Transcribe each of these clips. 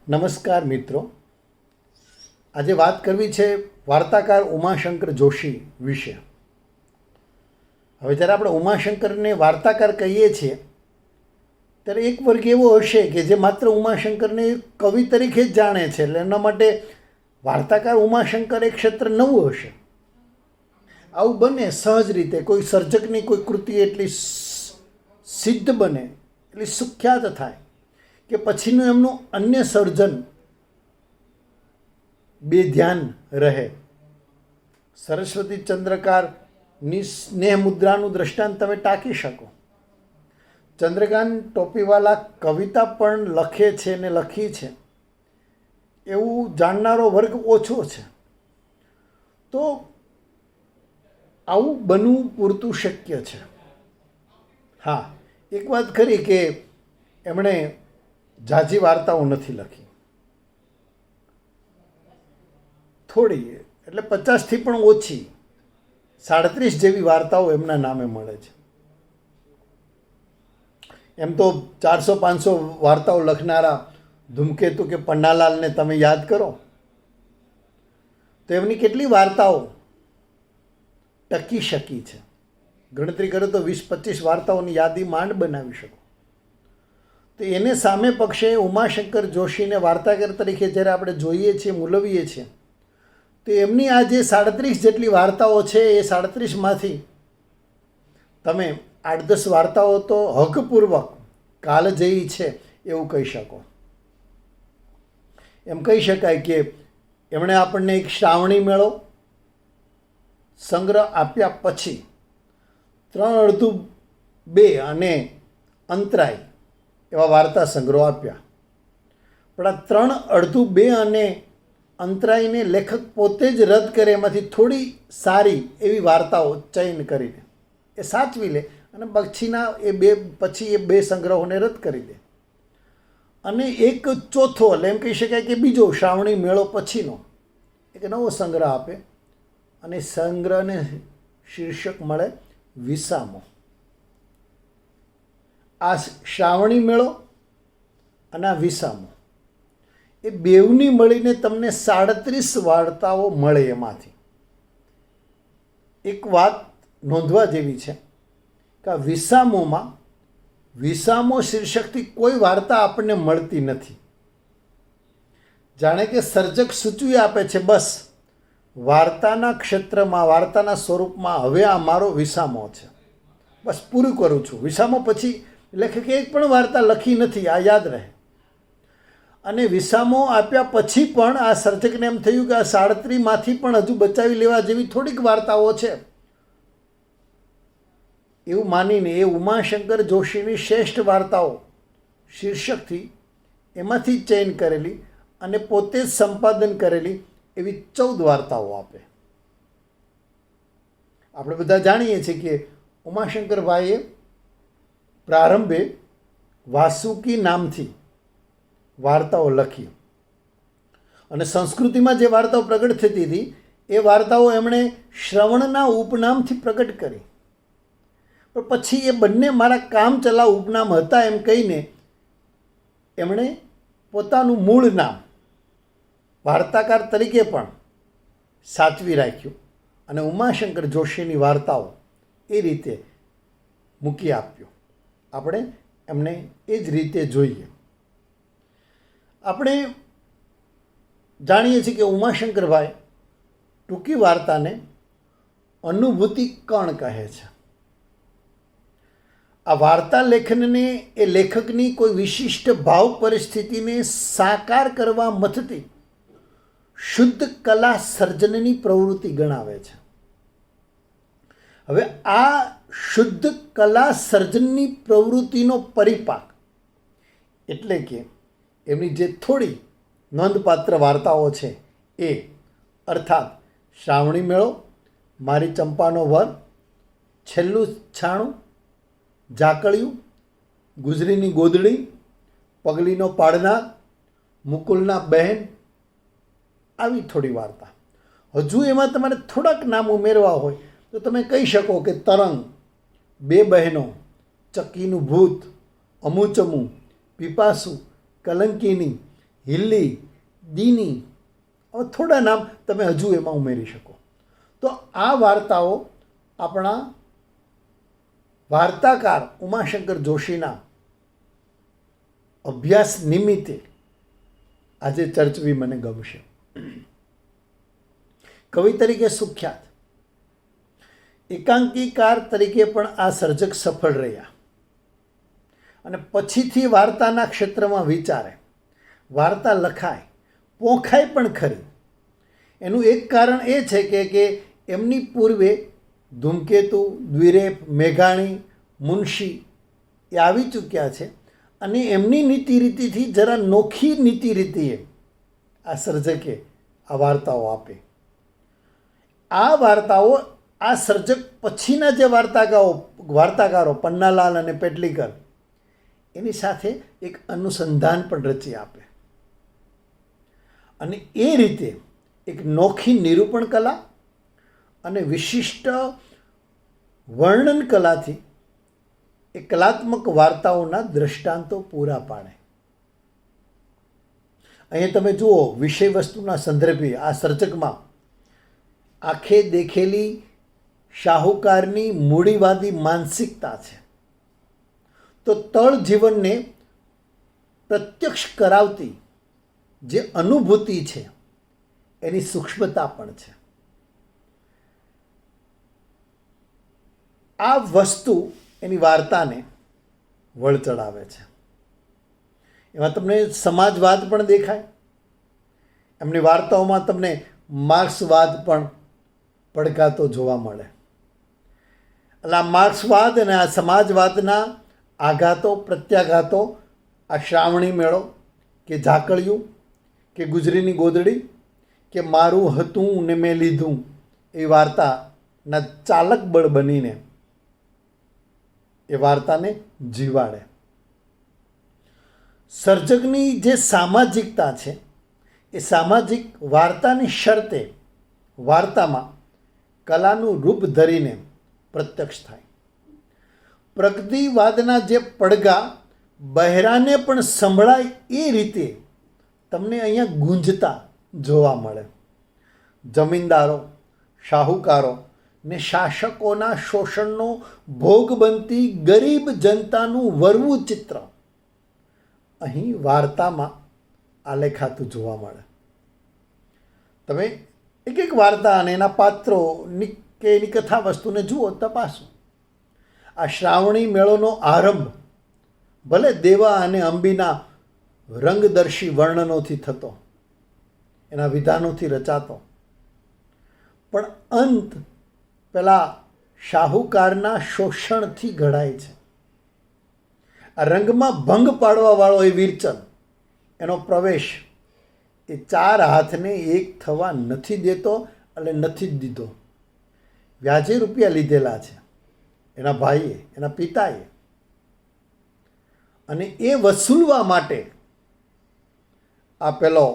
નમસ્કાર મિત્રો, આજે વાત કરવી છે વાર્તાકાર ઉમાશંકર જોશી વિશે. હવે જ્યારે આપણે ઉમાશંકરને વાર્તાકાર કહીએ છીએ ત્યારે એક વર્ગ એવો હશે કે જે માત્ર ઉમાશંકરને કવિ તરીકે જ જાણે છે, એટલે એના માટે વાર્તાકાર ઉમાશંકર એક ક્ષેત્ર નવું હશે. આવું બને સહજ રીતે, કોઈ સર્જકની કોઈ કૃતિ એટલી સિદ્ધ બને, એટલી સુખ્યાત થાય કે પછીનું એમનું અન્ય સર્જન બે ધ્યાન રહે. સરસ્વતી ચંદ્રકારની સ્નેહ મુદ્રાનું દ્રષ્ટાંત તમે ટાંકી શકો. ચંદ્રકાંત ટોપીવાલા કવિતા પણ લખે છે ને લખી છે એવું જાણનારો વર્ગ ઓછો છે. તો આવું બનવું પૂરતું શક્ય છે. હા, એક વાત ખરી કે એમણે ઝાઝી વાર્તાઓ નથી લખી, થોડી, એટલે 50થી પણ ઓછી, 37 જેવી વાર્તાઓ એમના નામે મળે છે. એમ તો 400-500 વાર્તાઓ લખનારા ધૂમકેતુ કે પન્નાલાલને તમે યાદ કરો તો એમની કેટલી વાર્તાઓ ટકી શકી છે. ગણતરી કરો તો 20-25 વાર્તાઓની યાદી માંડ બનાવી શકો. તો એને સામે પક્ષે ઉમાશંકર જોશીને વાર્તાકાર તરીકે જ્યારે આપણે જોઈએ છીએ, મૂલવીએ છીએ, તો એમની આ જે 37 જેટલી વાર્તાઓ છે એ 37માંથી તમે 8-10 વાર્તાઓ તો હકપૂર્વક કાલજયી છે એવું કહી શકો. એમ કહી શકાય કે એમણે આપણને એક શ્રાવણી મેળો સંગ્રહ આપ્યા પછી 3:2 અને અંતરાય એવા વાર્તા સંગ્રહો આપ્યા. પણ આ 3:2 અને અંતરાયને લેખક પોતે જ રદ કરે, એમાંથી થોડી સારી એવી વાર્તાઓ ચયન કરીને એ સાચવી લે અને પછીના એ બે સંગ્રહોને રદ કરી દે. અને એક ચોથો, એટલે એમ કહી શકાય કે બીજો શ્રાવણી મેળો પછીનો એક નવો સંગ્રહ આપે અને સંગ્રહને શીર્ષક મળે વિસામો. આ શ્રાવણી મેળો અને આ વિસામો એ બેવની મળીને તમને 37 વાર્તાઓ મળે. એમાંથી એક વાત નોંધવા જેવી છે કે આ વિસામો શીર્ષકથી કોઈ વાર્તા આપણને મળતી નથી. જાણે કે સર્જક સૂચવી આપે છે, બસ વાર્તાના ક્ષેત્રમાં, વાર્તાના સ્વરૂપમાં હવે આ મારો વિસામો છે, બસ પૂરું કરું છું. વિસામો પછી લેખકે એક પણ વાર્તા લખી નથી, આ યાદ રહે. અને વિસામો આપ્યા પછી પણ આ સર્જકને એમ થયું કે આ 37માંથી પણ હજુ બચાવી લેવા જેવી થોડીક વાર્તાઓ છે એવું માનીને એ ઉમાશંકર જોશીની શ્રેષ્ઠ વાર્તાઓ શીર્ષકથી એમાંથી ચયન કરેલી અને પોતે જ સંપાદન કરેલી એવી 14 વાર્તાઓ આપે. આપણે બધા જાણીએ છીએ કે ઉમાશંકરભાઈએ પ્રારંભે વાસુકી નામથી વાર્તાઓ લખી અને સંસ્કૃતિમાં જે વાર્તાઓ પ્રગટ થતી હતી એ વાર્તાઓ એમણે શ્રવણના ઉપનામથી પ્રગટ કરી. પણ પછી એ બંને મારા કામ ચલાવ ઉપનામ હતા એમ કહીને એમણે પોતાનું મૂળ નામ વાર્તાકાર તરીકે પણ સાચવી રાખ્યું અને ઉમાશંકર જોશીની વાર્તાઓ એ રીતે મૂકી આપ્યો. આપણે એમને એ જ રીતે જોઈએ. આપણે જાણીએ છીએ કે ઉમાશંકરભાઈ ટૂંકી વાર્તાને અનુભૂતિ કણ કહે છે. આ વાર્તા લેખનને એ લેખકની કોઈ વિશિષ્ટ ભાવ પરિસ્થિતિને સાકાર કરવા મથતી શુદ્ધ કલા સર્જનની પ્રવૃત્તિ ગણાવે છે. હવે આ શુદ્ધ કલા સર્જનની પ્રવૃત્તિનો પરિપાક એટલે કે એમની જે થોડી નોંધપાત્ર વાર્તાઓ છે એ, અર્થાત શ્રાવણી મેળો, મારી ચંપાનો વર, છેલ્લું છાણું, ઝાકળિયું, ગુજરીની ગોદડી, પગલીનો પાડનાર, મુકુલના બહેન, આવી થોડી વાર્તા. હજુ એમાં તમારે થોડાક નામ ઉમેરવા હોય તો તમે કહી શકો કે તરંગ, બે બહેનો, ચક્કીનું ભૂત, અમુચમુ, પીપાસુ, કલંકીની, હિલ્લી, દીની, હવે થોડા નામ તમે હજુ એમાં ઉમેરી શકો. તો આ વાર્તાઓ આપણા વાર્તાકાર ઉમાશંકર જોશીના અભ્યાસ નિમિત્તે આજે ચર્ચવી મને ગમશે. કવિ તરીકે સુખ્યાત, એકાંકીકાર તરીકે પણ આ સર્જક સફળ રહ્યા અને પછીથી વાર્તાના ક્ષેત્રમાં વિચારે, વાર્તા લખાય, પોંખાય પણ ખરી. એનું એક કારણ એ છે કે એમની પૂર્વે ધૂમકેતુ, દ્વિરેફ, મેઘાણી, મુનશી એ આવી ચૂક્યા છે અને એમની નીતિ રીતિથી જરા નોખી નીતિ રીતિએ આ સર્જકે આ વાર્તાઓ આપે. આ વાર્તાઓ આ સર્જક પછીના જે વાર્તાકારો પન્નાલાલ અને પેટલીકર એની સાથે એક અનુસંધાન પણ રચી આપે અને એ રીતે એક નોખી નિરૂપણ કલા અને વિશિષ્ટ વર્ણન કલાથી એ કલાત્મક વાર્તાઓના દ્રષ્ટાંતો પૂરા પાડે. અહીંયા તમે જુઓ, વિષય વસ્તુના સંદર્ભે આ સર્જકમાં આંખે દેખેલી શાહુકારની મૂડીવાદી માનસિકતા છે, તો તળ જીવનને પ્રત્યક્ષ કરાવતી જે અનુભૂતિ છે એની સૂક્ષ્મતા પણ છે. આ વસ્તુ એની વાર્તાને વળ ચડાવે છે. એમાં તમને સમાજવાદ પણ દેખાય, એમની વાર્તાઓમાં તમને માર્ક્સવાદ પણ પડકાતો જોવા મળે. એટલે આ માર્ક્સવાદ અને આ સમાજવાદના આઘાતો, પ્રત્યાઘાતો આ શ્રાવણી મેળો કે ઝાકળિયું કે ગુજરીની ગોદડી કે મારું હતું ને મેં લીધું એ વાર્તાના ચાલક બળ બનીને એ વાર્તાને જીવાડે. સર્જકની જે સામાજિકતા છે એ સામાજિક વાર્તાની શરતે વાર્તામાં કલાનું રૂપ ધરીને પ્રત્યક્ષ થાય. પ્રગતિવાદના જે પડઘા બહેરાને પણ સંભળાય એ રીતે તમને અહીંયા ગુંજતા જોવા મળે. જમીનદારો, શાહુકારો ને શાસકોના શોષણનો ભોગ બનતી ગરીબ જનતાનું વરવું ચિત્ર અહીં વાર્તામાં આલેખાતું જોવા મળે. તમે એક એક વાર્તા અને એના પાત્રોની કે એની કથા વસ્તુને જુઓ, તપાસો. આ શ્રાવણી મેળોનો આરંભ ભલે દેવા અને અંબીના રંગદર્શી વર્ણનોથી થતો, એના વિધાનોથી રચાતો, પણ અંત પેલા શાહુકારના શોષણથી ઘડાય છે. આ રંગમાં ભંગ પાડવાવાળો એ વીરચંદ, એનો પ્રવેશ એ ચાર હાથને એક થવા નથી દેતો એટલે નથી જ દીધો. વ્યાજે રૂપિયા લીધેલા છે એના ભાઈએ, એના પિતાએ, અને એ વસૂલવા માટે આ પેલો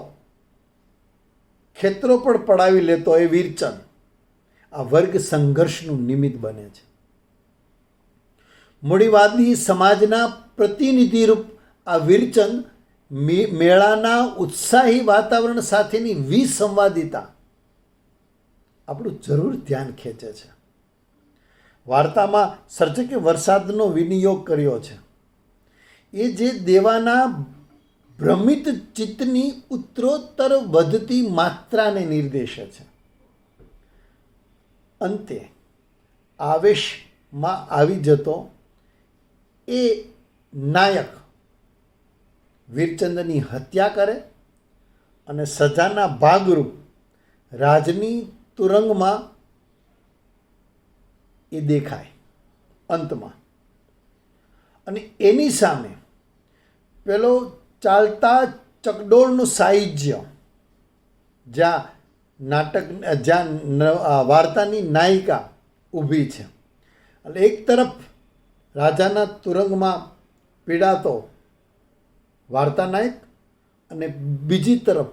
ખેતરો પણ પડાવી લેતો એ વીરચંદ આ વર્ગ સંઘર્ષનું નિમિત્ત બને છે. મૂડીવાદી સમાજના પ્રતિનિધિરૂપ આ વીરચંદ મેળાના ઉત્સાહી વાતાવરણ સાથેની વિસંવાદિતા આપણું જરૂર ધ્યાન ખેંચે છે. વાર્તામાં સર્જકે વરસાદનો વિનિયોગ કર્યો છે. એ જે દેવાના ભ્રમિત ચિત્તની ઉત્તરોત્તર વધતી માત્રાને નિર્દેશે છે. અંતે આવેશમાં આવી જતો એ નાયક વીરચંદની હત્યા કરે અને સજાના ભાગરૂપ રાજની તુરંગમાં એ દેખાય અંતમાં. અને એની સામે પેલો ચાલતા ચકડોળનું સાહિત્ય, જ્યાં વાર્તાની નાયિકા ઊભી છે, એટલે એક તરફ રાજાના તુરંગમાં પીડાતો વાર્તા નાયક અને બીજી તરફ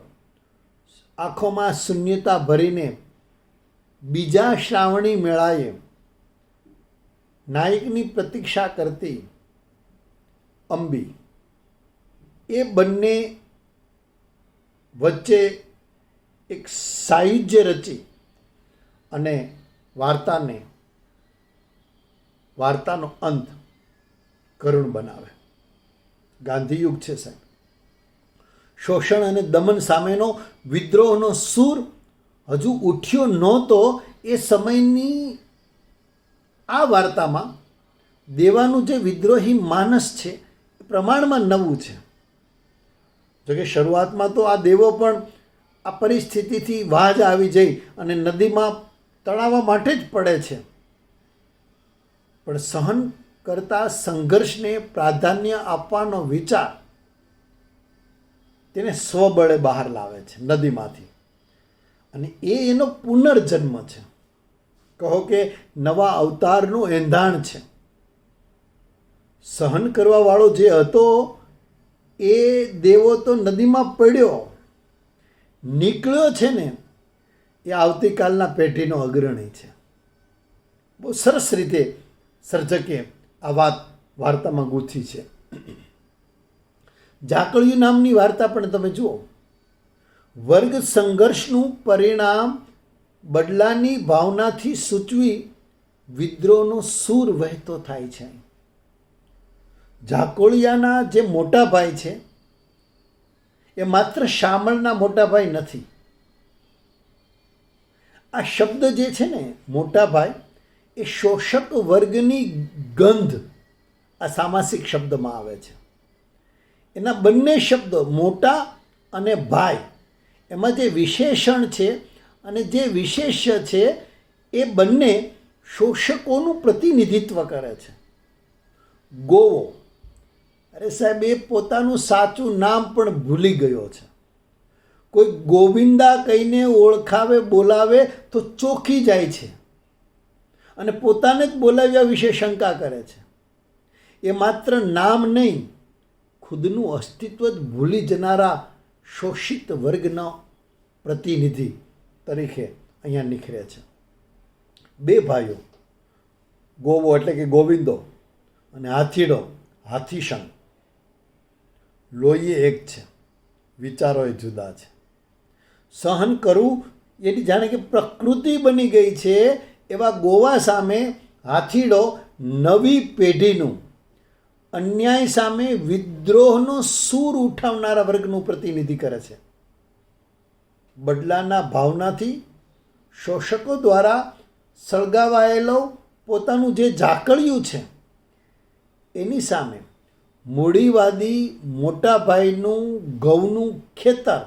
આંખોમાં શૂન્યતા ભરીને બીજા શ્રાવણી મેળાએ નાયકની પ્રતીક્ષા કરતી અંબી. એ બંને વચ્ચે એક સાયુજ્ય રચી અને વાર્તાનો અંત કરુણ બનાવે. ગાંધીયુગ છે સાહેબ. શોષણ અને દમન સામેનો વિદ્રોહનો સૂર હજુ ઉઠ્યો નહોતો એ સમયની આ વાર્તામાં દેવાનું જે વિદ્રોહી માનસ છે એ પ્રમાણમાં નવું છે. જોકે શરૂઆતમાં તો આ દેવો પણ આ પરિસ્થિતિથી વાજ આવી જઈ અને નદીમાં તણાવવા માટે જ પડે છે, પણ સહન કરતા સંઘર્ષને પ્રાધાન્ય આપવાનો વિચાર તેને સ્વબળે બહાર લાવે છે નદીમાંથી, અને એનો પુનર્જન્મ છે. કહો કે નવા અવતારનું એંધાણ છે. સહન કરવાવાળો જે હતો એ દેવો તો નદીમાં પડ્યો, નીકળ્યો છે ને એ આવતીકાલના પેઢીનો અગ્રણી છે. બહુ સરસ રીતે સર્જકે આ વાર્તામાં ગૂંથી છે. ઝાકળિયું નામની વાર્તા પણ તમે જુઓ. વર્ગ સંઘર્ષનું પરિણામ બદલાની ભાવનાથી સૂચવી વિદ્રોહનો સૂર વહેતો થાય છે. ઝાકોળિયાના જે મોટા ભાઈ છે એ માત્ર શામળના મોટા ભાઈ નથી. આ શબ્દ જે છે ને મોટા ભાઈ, એ શોષક વર્ગની ગંધ આ સામાસિક શબ્દમાં આવે છે. એના બંને શબ્દો મોટા અને ભાઈ, એમાં જે વિશેષણ છે અને જે વિશેષ્ય છે એ બંને શોષકોનું પ્રતિનિધિત્વ કરે છે. ગોવો, અરે સાહેબ, એ પોતાનું સાચું નામ પણ ભૂલી ગયો છે. કોઈ ગોવિંદા કહીને ઓળખાવે બોલાવે તો ચોંકી જાય છે અને પોતાને જ બોલાવ્યા વિશે શંકા કરે છે. એ માત્ર નામ નહીં, ખુદનું અસ્તિત્વ જ ભૂલી જનારા શોષિત વર્ગનો પ્રતિનિધિ તરીકે અહીંયા નિખરે છે. બે ભાઈઓ, ગોવો એટલે કે ગોવિંદો અને હાથીડો હાથીશંગ, લોહીએ એક છે, વિચારો એ જુદા છે. સહન કરવું એની જાણે કે પ્રકૃતિ બની ગઈ છે એવા ગોવા સામે હાથીડો નવી પેઢીનું અન્યાય સામે વિદ્રોહનો સૂર ઉઠાવનારા વર્ગનું પ્રતિનિધિ કરે છે. બદલાના ભાવનાથી શોષકો દ્વારા સળગાવાયેલો પોતાનું જે ઝાકળિયું છે એની સામે મૂડીવાદી મોટા ભાઈનું ઘઉંનું ખેતર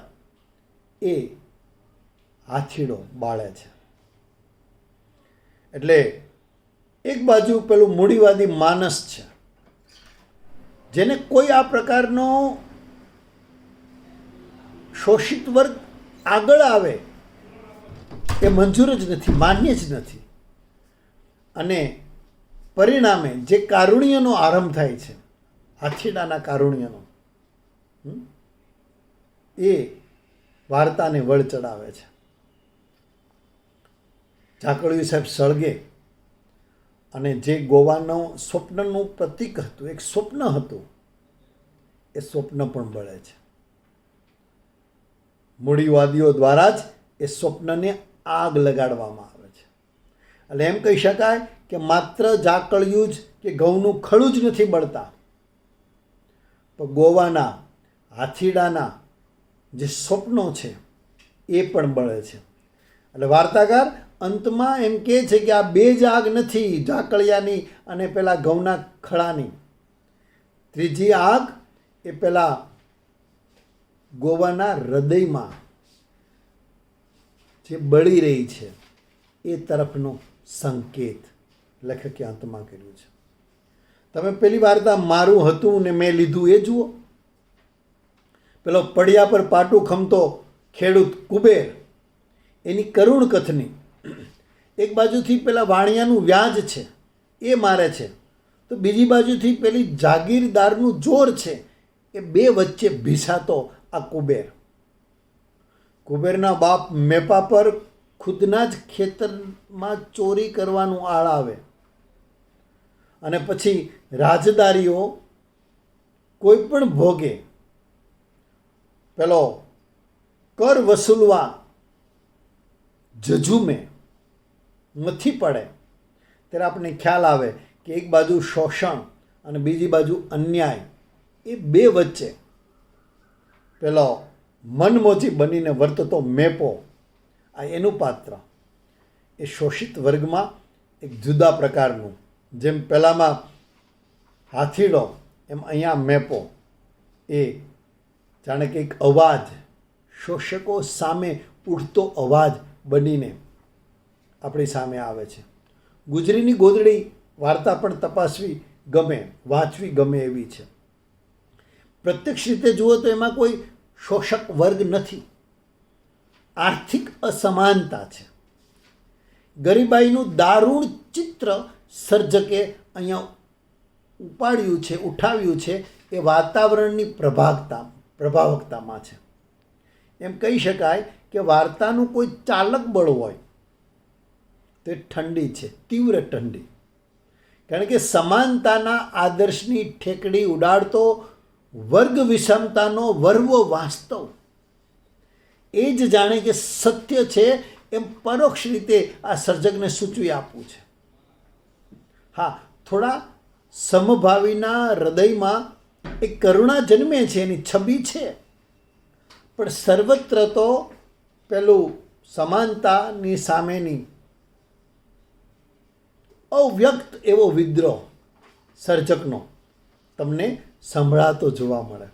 એ હાથીડો બાળે છે. એટલે એક બાજુ પેલું મૂડીવાદી માનસ છે, જેને કોઈ આ પ્રકારનો શોષિત વર્ગ આગળ આવે એ મંજૂર જ નથી, માન્ય જ નથી. અને પરિણામે જે કારુણ્યનો આરંભ થાય છે, હાથીડાના કારુણ્યનો, એ વાર્તાને વળ ચડાવે છે. ઝાકળિયું સાહેબ સળગે અને જે ગોવાનો સ્વપ્નનું પ્રતીક હતું, એક સ્વપ્ન હતું, એ સ્વપ્ન પણ બળે છે. મૂડીવાદીઓ દ્વારા જ એ સ્વપ્નને આગ લગાડવામાં આવે છે. એટલે એમ કહી શકાય કે માત્ર ઝાકળિયું જ કે ઘઉંનું ખડું જ નથી બળતા, પણ ગોવાના હાથીડાના જે સ્વપ્નો છે એ પણ બળે છે. એટલે વાર્તાકાર અંતમાં એમ કહે છે કે આ બે જ આગ નથી, ઝાકળિયાની અને પેલા ઘઉંના ખડાની. ત્રીજી આગ એ પેલા ગોવાના હૃદયમાં જે બળી રહી છે એ તરફનો સંકેત લેખકે અંતમાં કર્યું છે. તમે પેલી વાર્તા મારું હતું ને મેં લીધું એ જુઓ. પેલો પડિયા પર પાટું ખમતો ખેડૂત કુબેર, એની કરુણ કથની. એક બાજુથી પેલા વાણિયાનું વ્યાજ છે એ મારે છે, તો બીજી બાજુથી પેલી જાગીરદારનું જોર છે, એ બે વચ્ચે ભીસાતો આ કુબેર. કુબેરના બાપ મેપા પર ખુદના જ ખેતરમાં ચોરી કરવાનું આળ આવે, અને પછી રાજદારીઓ કોઈ પણ ભોગે પેલો કર વસૂલવા ઝઝૂમે નથી પડે ત્યારે આપણને ખ્યાલ આવે કે એક બાજુ શોષણ અને બીજી બાજુ અન્યાય, એ બે વચ્ચે પેલો મનમોજી બનીને વર્તતો મેપો, આ એનું પાત્ર એ શોષિત વર્ગમાં એક જુદા પ્રકારનું, જેમ પહેલાંમાં હાથીડો એમ અહીંયા મેપો, એ જાણે કે એક અવાજ, શોષકો સામે ઉઠતો અવાજ બનીને આપણી સામે આવે છે. ગુજરીની ગોદડી વાર્તા પણ તપાસવી ગમે, વાંચવી ગમે એવી છે. પ્રત્યક્ષ રીતે જુઓ તો એમાં કોઈ શોષક વર્ગ નથી, આર્થિક અસમાનતા છે. ગરીબાઈનું દારૂણ ચિત્ર સર્જકે અહીંયા ઉપાડ્યું છે, ઉઠાવ્યું છે, એ વાતાવરણની પ્રભાવકતામાં છે. એમ કહી શકાય કે વાર્તાનું કોઈ ચાલક બળ હોય તો એ ઠંડી છે, તીવ્ર ઠંડી. કારણ કે સમાનતાના આદર્શની ઠેકડી ઉડાડતો વર્ગ વિષમતાનો વર્વો વાસ્તવ એ જ જાણે કે સત્ય છે એમ પરોક્ષ રીતે આ સર્જકને સૂચવી આપવું છે. હા, થોડા સમભાવીના હૃદયમાં એક કરુણા જન્મે છે, એની છબી છે, પણ સર્વત્ર તો પેલું સમાનતાની સામેની અવ્યક્ત એવો વિદ્રોહ સર્જકનો તમને સંભળાતો જોવા મળે.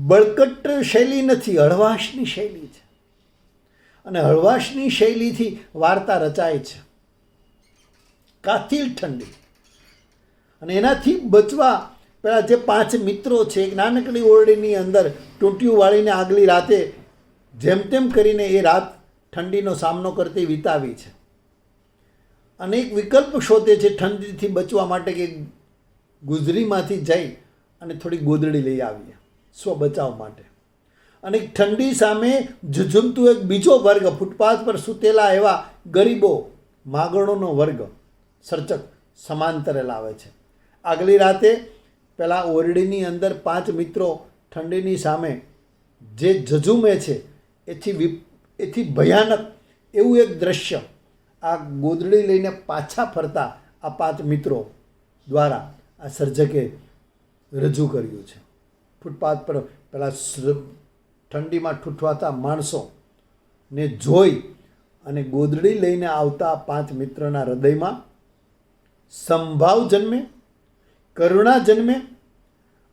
બળકટ શૈલી નથી, હળવાશની શૈલી છે, અને હળવાશની શૈલીથી વાર્તા રચાય છે, કાતિલ ઠંડી. અને એનાથી બચવા પેલા જે 5 મિત્રો છે, એક નાનકડી ઓરડીની અંદર ટૂંટિયું વાળીને આગલી રાતે જેમ તેમ કરીને એ રાત ઠંડીનો સામનો કરતી વિતાવી છે. અને એક વિકલ્પ શોધે છે ઠંડીથી બચવા માટે કે ગુજરીમાંથી જઈ અને થોડી ગોદડી લઈ આવીએ સ્વ બચાવ માટે. અને ઠંડી સામે ઝઝૂમતું એક બીજો વર્ગ, ફૂટપાથ પર સૂતેલા એવા ગરીબો, માગણોનો વર્ગ સર્જક સમાંતરે લાવે છે. આગલી રાતે પેલા ઓરડીની અંદર 5 મિત્રો ઠંડીની સામે જે ઝઝૂમે છે એથી ભયાનક એવું એક દ્રશ્ય આ ગોદડી લઈને પાછા ફરતા આ 5 મિત્રો દ્વારા આ સર્જકે રજૂ કર્યું છે. ફૂટપાથ પર પેલા ઠંડીમાં ઠૂઠવાતા માણસોને જોઈ અને ગોદડી લઈને આવતા 5 મિત્રના હૃદયમાં સંભાવ જન્મે, કરુણા જન્મે.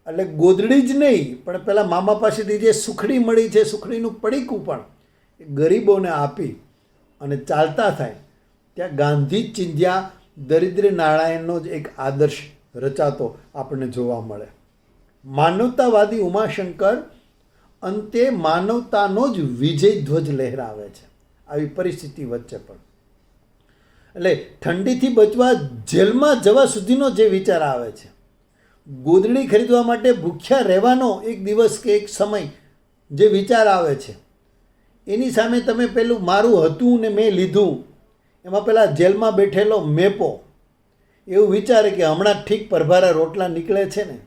એટલે ગોદડી જ નહીં, પણ પેલા મામા પાસેથી જે સુખડી મળી છે, સુખડીનું પડીકું પણ એ ગરીબોને આપી અને ચાલતા થાય ત્યાં ગાંધી ચિંધ્યા દરિદ્ર નારાયણનો જ એક આદર્શ રચાતો આપણને જોવા મળે. માનવતાવાદી ઉમાશંકર અંતે માનવતાનો જ વિજય ધ્વજ લહેરાવે છે આવી પરિસ્થિતિ વચ્ચે પણ. એટલે ઠંડીથી બચવા જેલમાં જવા સુધીનો જે વિચાર આવે છે, ગોદડી ખરીદવા માટે ભૂખ્યા રહેવાનો એક દિવસ કે એક સમય જે વિચાર આવે છે, એની સામે તમે પેલું મારું હતું ને મેં લીધું, એમાં પેલા જેલમાં બેઠેલો મેપો એવું વિચારે કે હમણાં ઠીક પરભારા રોટલા નીકળે છે ને,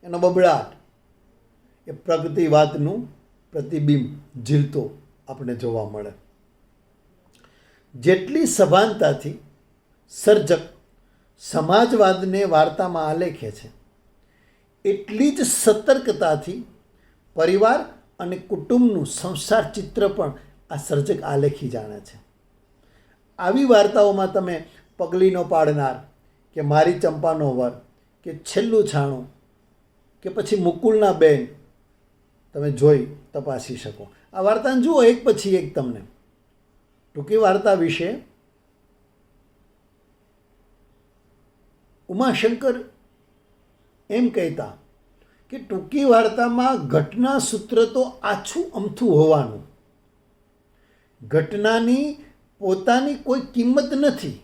એનો બબડાટ એ પ્રગતિવાદનું પ્રતિબિંબ ઝીલતો આપણે જોવા મળે. જેટલી સભાનતાથી સર્જક સમાજવાદને વાર્તામાં આલેખે છે, એટલી જ સતર્કતાથી પરિવાર અને કુટુંબનું સંસાર ચિત્ર પણ આ સર્જક આલેખી જાણે છે. આવી વાર્તાઓમાં તમે પગલીનો પાડનાર કે મારી ચંપાનો વર કે છેલ્લું છાણું કે પછી મુકુલના બેન તમે જોઈ તપાસી શકો. આ વાર્તાને જુઓ એક પછી એક. તમને ટૂંકી વાર્તા વિશે ઉમાશંકર એમ કહેતા કે ટૂંકી વાર્તામાં ઘટના સૂત્ર તો આછું અમથું હોવાનું, ઘટનાની પોતાની કોઈ કિંમત નથી,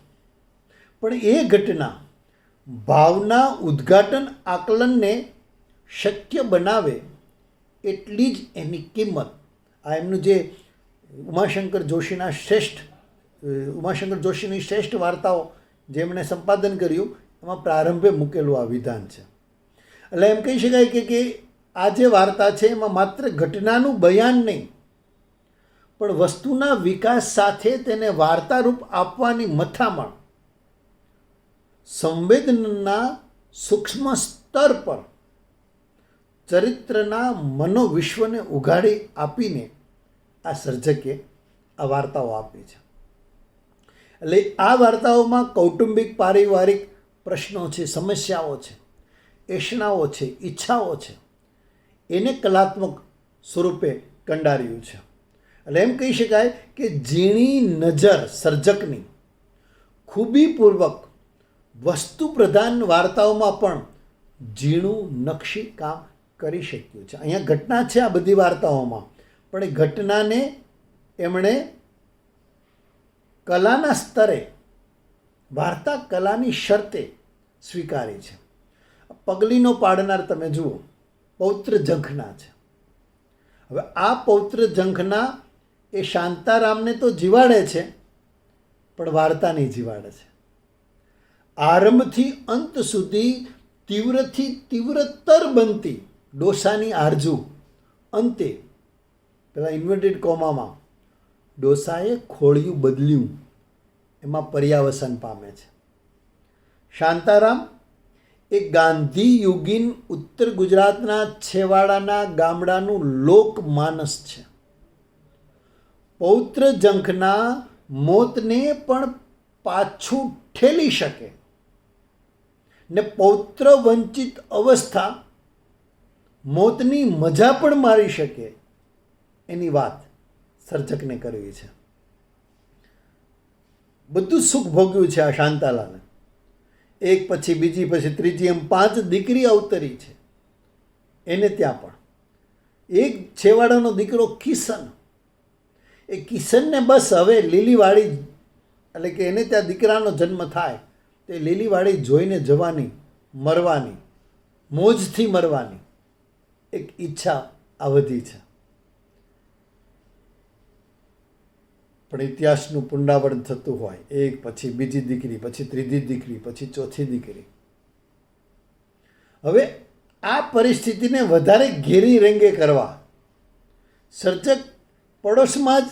પણ એ ઘટના ભાવના ઉદ્ઘાટન આકલનને શક્ય બનાવે એટલી જ એની કિંમત. આ એમનું જે ઉમાશંકર જોશીની શ્રેષ્ઠ વાર્તાઓ જેમણે સંપાદન કર્યું એમાં પ્રારંભે મૂકેલું આ વિધાન છે. એટલે એમ કહી શકાય કે આ જે વાર્તા છે એમાં માત્ર ઘટનાનું બયાન નહીં, પણ વસ્તુના વિકાસ સાથે તેને વાર્તારૂપ આપવાની મથામણ, સંવેદનના સૂક્ષ્મ સ્તર પર ચરિત્રના મનોવિશ્વને ઉઘાડી આપીને આ સર્જકે આ વાર્તાઓ આપી છે. એટલે આ વાર્તાઓમાં કૌટુંબિક પારિવારિક પ્રશ્નો છે, સમસ્યાઓ છે, એષણાઓ છે, ઈચ્છાઓ છે, એને કલાત્મક સ્વરૂપે કંડાર્યું છે. એટલે એમ કહી શકાય કે ઝીણી નજર સર્જકની ખૂબીપૂર્વક વસ્તુ પ્રધાન વાર્તાઓમાં પણ ઝીણું નકશી કામ કરી શક્યું છે. અહીંયા ઘટના છે આ બધી વાર્તાઓમાં, પણ એ ઘટનાને એમણે કલાના સ્તરે, વાર્તા કલાની શરતે સ્વીકારી છે. પગલીનો પાડનાર તમે જુઓ, પૌત્ર ઝંખના છે. હવે આ પૌત્ર ઝંખના એ શાંતારામને તો જીવાડે છે, પણ વાર્તા નહીં જીવાડે છે. આરંભથી અંત સુધી તીવ્રથી તીવ્રતર બનતી ડોસાની આરજુ અંતે પેલા ઇન્વર્ટેડ કોમામાં ડોસાએ ખોળિયું બદલ્યું એમાં પર્યાવસાન પામે છે. શાંતારામ એ ગાંધીયુગીન ઉત્તર ગુજરાતના છેવાડાના ગામડાનું લોકમાનસ છે. પૌત્ર ઝંખના મોતને પણ પાછું ઠેલી શકે ને પૌત્ર વંચિત અવસ્થા મોતની મજા પણ મારી શકે એની વાત સર્જકને કરવી છે. બધું સુખ ભોગ્યું છે આ શાંતાલાલે. એક પછી બીજી પછી ત્રીજી એમ 5 દીકરી અવતરી છે એને ત્યાં. પણ એક છેવાડાનો દીકરો કિશન, એ કિશનને બસ હવે લીલીવાડી, એટલે કે એને ત્યાં દીકરાનો જન્મ થાય તો એ લીલીવાડી જોઈને જવાની, મરવાની, મોજથી મરવાની એક ઈચ્છા આ વધી છે. પણ ઇતિહાસનું પુનરાવર્તન થતું હોય, એક પછી બીજી દીકરી, પછી ત્રીજી દીકરી, પછી ચોથી દીકરી. હવે આ પરિસ્થિતિને વધારે ઘેરી રેંગે કરવા સર્જક પડોશમાં જ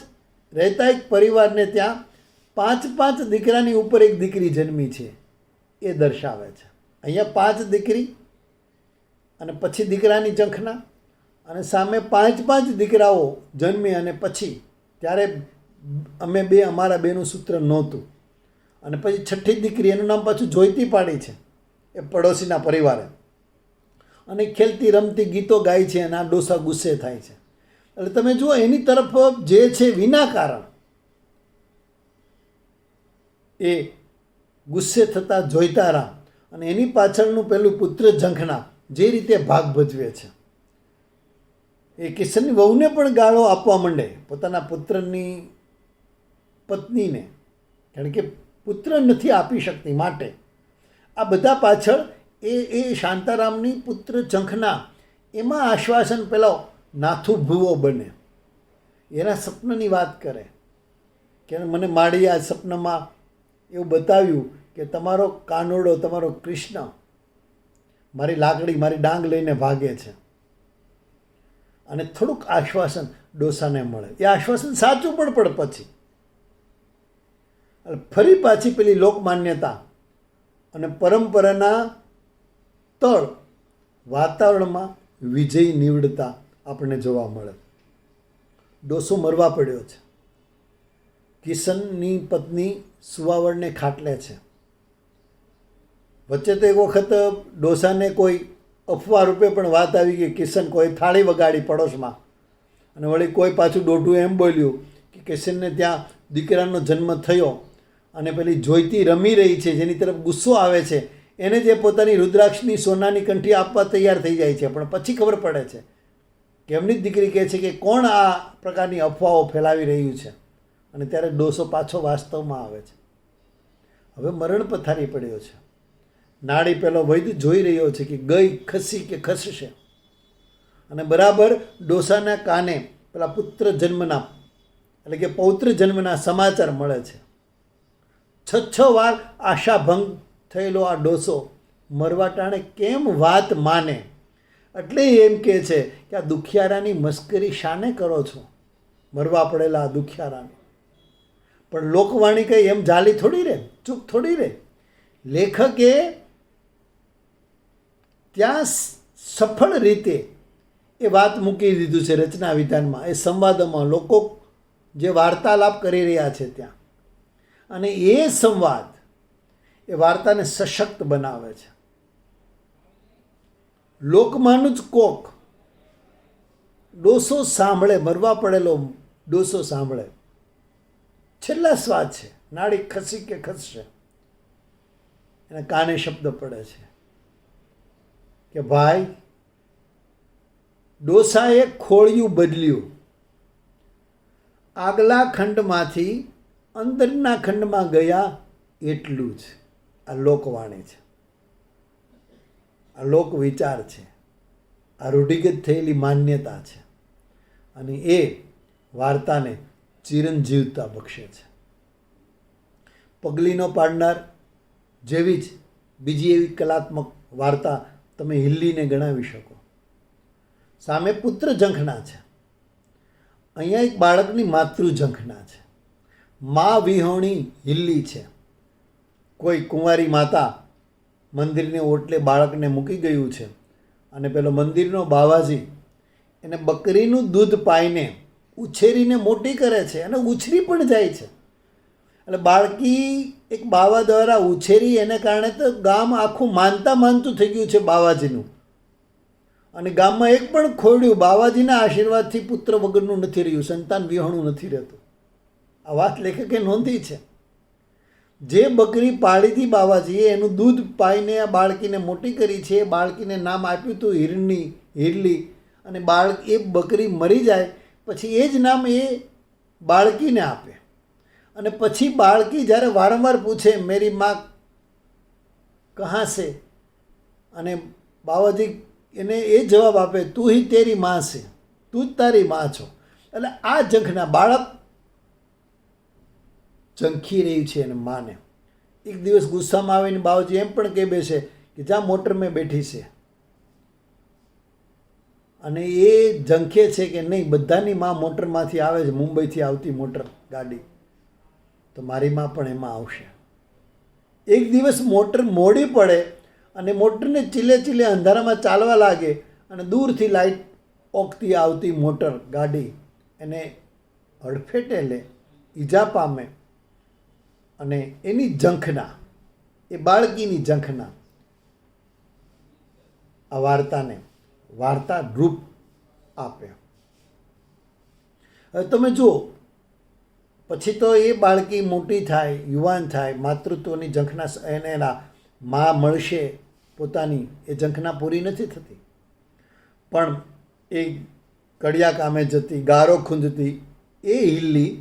રહેતા એક પરિવારને ત્યાં 5 દીકરાની ઉપર એક દીકરી જન્મી છે એ દર્શાવે છે. અહીંયા 5 દીકરી અને પછી દીકરાની ઝંખના, અને સામે 5 દીકરાઓ જન્મી અને પછી ત્યારે અમારા બેનું સૂત્ર નહોતું, અને પછી 6ઠી દીકરી, એનું નામ પાછું જોઈતી પાડી છે એ પડોશીના પરિવારે, અને ખેલતી રમતી ગીતો ગાય છે અને આ ડોસા ગુસ્સે થાય છે. એટલે તમે જુઓ એની તરફ જે છે વિના કારણ એ ગુસ્સે થતા જોઈતારામ, અને એની પાછળનું પેલું પુત્ર ઝંખના જે રીતે ભાગ ભજવે છે. એ કિશનની વહુને પણ ગાળો આપવા માંડે પોતાના પુત્રની પત્નીને, કારણ કે પુત્ર નથી આપી શકતી માટે. આ બધા પાછળ એ શાંતારામની પુત્ર ઝંખના એમાં આશ્વાસન પેલો નાથુ ભૂવો બને, એના સપનની વાત કરે કે મને માળી આ સપનમાં એવું બતાવ્યું કે તમારો કાનોડો, તમારો કૃષ્ણ મારી લાકડી, મારી ડાંગ લઈને ભાગે છે. અને થોડુંક આશ્વાસન ડોસાને મળે. એ આશ્વાસન સાચું પણ પડે પછી ફરી પાછી પેલી લોકમાન્યતા અને પરંપરાના તળ વાતાવરણમાં વિજય નીવડતા આપણને જોવા મળે. ડોસો મરવા પડ્યો છે. કિશનની પત્ની સુવાવડને ખાટલે છે. વચ્ચે તો એક વખત ડોસાને કોઈ અફવા રૂપે પણ વાત આવી ગઈ, કિશન કોઈ થાળી વગાડી પડોશમાં, અને વળી કોઈ પાછું દોઢું એમ બોલ્યું કે કિશનને ત્યાં દીકરાનો જન્મ થયો અને પેલી જોઈતી રમી રહી છે જેની તરફ ગુસ્સો આવે છે એને જે પોતાની રુદ્રાક્ષની સોનાની કંઠી આપવા તૈયાર થઈ જાય છે. પણ પછી ખબર પડે છે કે એમની જ દીકરી કહે છે કે કોણ આ પ્રકારની અફવાઓ ફેલાવી રહ્યું છે, અને ત્યારે ડોસો પાછો વાસ્તવમાં આવે છે. હવે મરણ પથારી પડ્યો છે. નાળી પેલો વૈદ્ય જોઈ રહ્યો છે કે ગઈ ખસી કે ખસશે, અને બરાબર ડોસાના કાને પેલા પુત્ર જન્મના, એટલે કે પૌત્ર જન્મના સમાચાર મળે છે. 6 વાર આશાભંગ થયેલો આ ડોસો મરવા ટાણે કેમ વાત માને, એટલે એમ કહે છે કે આ દુખિયારાની મસ્કરી શાને કરો છો, મરવા પડેલા આ દુખિયારાને. પણ લોકવાણી કંઈ એમ જાલી થોડી રહે, ચૂપ થોડી રહે. લેખકે ત્યાં સફળ રીતે એ વાત મૂકી દીધું છે રચના વિધાનમાં, એ સંવાદોમાં લોકો જે વાર્તાલાપ કરી રહ્યા છે ત્યાં. અને એ સંવાદ એ વાર્તાને સશક્ત બનાવે છે. લોકમાંનું જ કોક ડોસો સાંભળે, મરવા પડેલો ડોસો સાંભળે, છેલ્લા સ્વાદ છે, નાળી ખસી કે ખસશે, એના કાને શબ્દ પડે છે કે ભાઈ ડોસાએ ખોળિયું બદલ્યું, આગલા ખંડમાંથી અંદરના ખંડમાં ગયા એટલું જ. આ લોકવાણી છે, આ લોક વિચાર છે, આ રૂઢિગત થયેલી માન્યતા છે. અને એ વાર્તાને ચિરંજીવતા બક્ષે છે. પગલીનો પાડનાર જેવી જ બીજી એવી કલાત્મક વાર્તા તમે હિલ્લીને ગણાવી શકો. સામે પુત્ર ઝંખના છે, અહીંયા એક બાળકની માતૃ ઝંખના છે. મા વિહોણી હિલ્લી છે. કોઈ કુંવારી માતા મંદિરને ઓટલે બાળકને મૂકી ગયું છે અને પેલો મંદિરનો બાવાજી એને બકરીનું દૂધ પાઈને ઉછેરીને મોટી કરે છે અને ઉછરી પણ જાય છે. એટલે બાળકી એક બાવા દ્વારા ઉછેરી, એને કારણે તો ગામ આખું માનતું થઈ ગયું છે બાવાજીનું. અને ગામમાં એક પણ ખોડ્યું બાવાજીના આશીર્વાદથી પુત્ર વગરનું નથી રહ્યું, સંતાન વિહોણું નથી રહેતું. આ વાત લેખકે નોંધી છે. જે બકરી પાળી હતી બાવાજીએ, એનું દૂધ પાઈને આ બાળકીને મોટી કરી છે. એ બાળકીને નામ આપ્યું હતું હિરલી. અને એ બકરી મરી જાય પછી એ જ નામ એ બાળકીને આપે. અને પછી બાળકી જ્યારે વારંવાર પૂછે મેરી માં કહા સે, અને બાવાજી એને એ જવાબ આપે તું હી તેરી માં છે, તું જ તારી માં છો. એટલે આ ઝંખના બાળક ઝંખી રહી છે એને માને. એક દિવસ ગુસ્સામાં આવીને બાવાજી એમ પણ કહી બેસે કે જા મોટર મેં બેઠી છે. અને એ ઝંખે છે કે નહીં, બધાની માં મોટરમાંથી આવે છે, મુંબઈથી આવતી મોટર ગાડી, તો મારી માં પણ એમાં આવશે. એક દિવસ મોટર મોડી પડે અને મોટરને ચીલે અંધારામાં ચાલવા લાગે અને દૂરથી લાઇટ ઓકતી આવતી મોટર ગાડી એને હડફેટે લે, ઈજા પામે. અને એની ઝંખના, એ બાળકીની ઝંખના આ વાર્તાને વાર્તા રૂપ આપે. હવે તમે જુઓ, પછી તો એ બાળકી મોટી થાય, યુવાન થાય, માતૃત્વની ઝંખના એના માં મળશે પોતાની, એ ઝંખના પૂરી નથી થતી. પણ એ કડિયા કામે જતી, ગારો ખૂંદતી એ હિલ્લી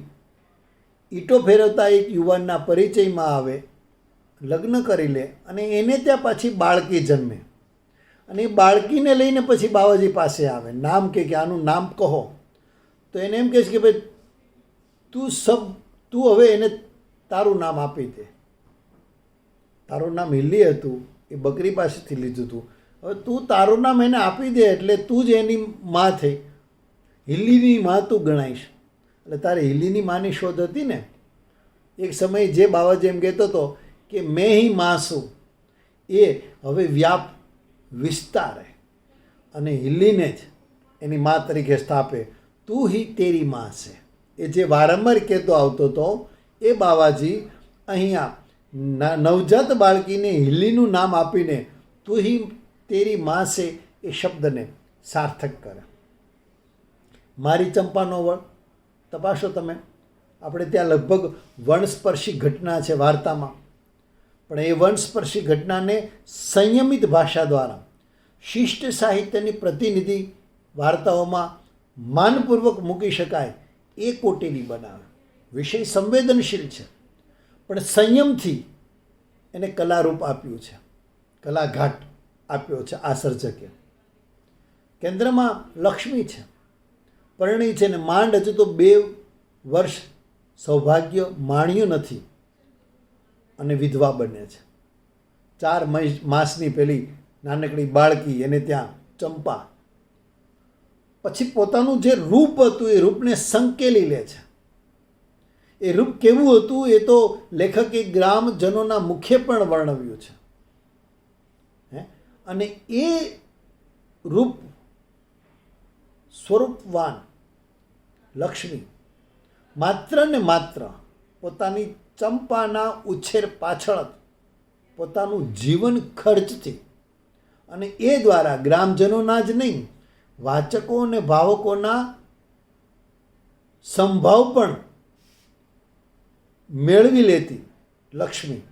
ઈંટો ફેરવતા એક યુવાનના પરિચયમાં આવે, લગ્ન કરી લે અને એને ત્યાં પાછી બાળકી જન્મે. અને એ બાળકીને લઈને પછી બાવાજી પાસે આવે, નામ કે આનું નામ કહો. તો એને એમ કહે છે કે ભાઈ તું હવે એને તારું નામ આપી દે. તારું નામ હિલ્લી હતું, એ બકરી પાસેથી લીધું હતું. હવે તું તારું નામ એને આપી દે એટલે તું જ એની માં થઈ, હિલ્લીની માં તું ગણાઈશ. એટલે તારે હિલ્લીની માની શોધ હતી ને. એક સમયે જે બાવાજી એમ કહેતો હતો કે મેં હી માં છું, એ હવે વ્યાપ વિસ્તારે અને હિલ્લીને જ એની માં તરીકે સ્થાપે. તું હી તેરી માં છે, એ જે વારંવાર કહેતો આવતો હતો એ બાવાજી અહીંયા નવજાત બાળકીને હિલ્લીનું નામ આપીને તું હી તેરી માં છે એ શબ્દને સાર્થક કરે. મારી ચંપાનો વળ તપાસો તમે. આપણે ત્યાં લગભગ વણસ્પર્શી ઘટના છે વાર્તામાં, પણ એ વણસ્પર્શી ઘટનાને સંયમિત ભાષા દ્વારા શિષ્ટ સાહિત્યની પ્રતિનિધિ વાર્તાઓમાં માનપૂર્વક મૂકી શકાય એ કોટીની બનાવે. વિષય સંવેદનશીલ છે પણ સંયમથી એને કલારૂપ આપ્યું છે, કલાઘાટ આપ્યો છે આ સર્જકે. કેન્દ્રમાં લક્ષ્મી છે, પરણી છે ને માંડ હજુ તો 2 વર્ષ સૌભાગ્ય માણ્યું નથી અને વિધવા બને છે. 4 માસની પેલી નાનકડી બાળકી એને ત્યાં ચંપા પછી પોતાનું જે રૂપ હતું એ રૂપને સંકેલી લે છે. એ રૂપ કેવું હતું એ તો લેખકે ગ્રામજનોના મુખે પણ વર્ણવ્યું છે. અને એ રૂપ સ્વરૂપવાન લક્ષ્મી માત્ર ને માત્ર પોતાની ચંપાના ઉછેર પાછળ પોતાનું જીવન ખર્ચથી અને એ દ્વારા ગ્રામજનોના જ નહીં વાચકો અને ભાવકોના સંભાવ પણ મેળવી લેતી લક્ષ્મી